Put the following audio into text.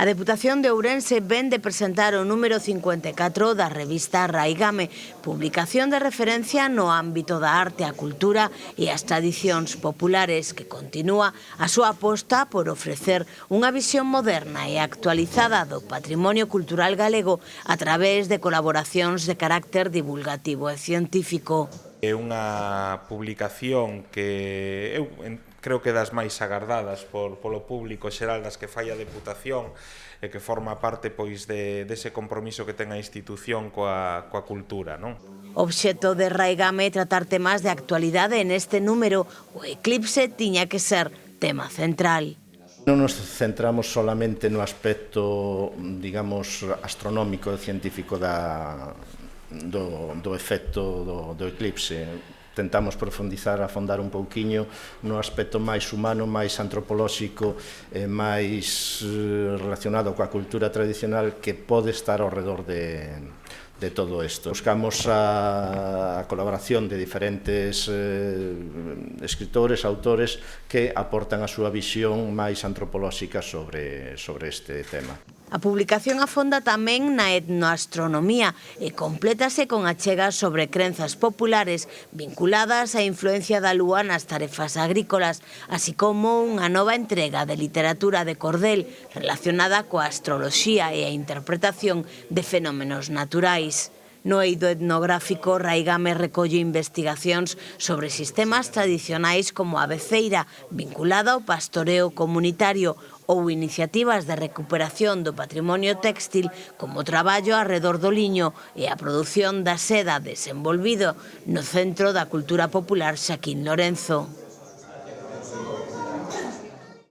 A Deputación de Ourense ven de presentar o número 54 da revista Raigame, publicación de referencia no ámbito da arte, a cultura e as tradicións populares, que continúa a súa aposta por ofrecer unha visión moderna e actualizada do patrimonio cultural galego a través de colaboracións de carácter divulgativo e científico. É unha publicación que eu creo que das máis agardadas polo público xeral das que fai a Deputación e que forma parte pois dese compromiso que ten a institución coa cultura, non? O obxecto de Raigame é tratar temas de actualidade. En este número, o eclipse tiña que ser tema central. Non nos centramos solamente no aspecto, digamos, astronómico e científico do efecto do eclipse. Tentamos profundizar, afondar un pouquiño no aspecto máis humano, máis antropolóxico, máis relacionado coa cultura tradicional que pode estar ao redor de todo isto. Buscamos a colaboración de diferentes escritores, autores que aportan a súa visión máis antropolóxica sobre este tema. A publicación afonda tamén na etnoastronomía e complétase con achegas sobre crenzas populares vinculadas á influencia da lúa nas tarefas agrícolas, así como unha nova entrega de literatura de cordel relacionada coa astroloxía e a interpretación de fenómenos naturais. No eido etnográfico, Raigame recolle investigacións sobre sistemas tradicionais como a beceira, vinculada ao pastoreo comunitario, ou iniciativas de recuperación do patrimonio téxtil como o traballo arredor do liño e a produción da seda desenvolvido no Centro da Cultura Popular Xaquín Lorenzo.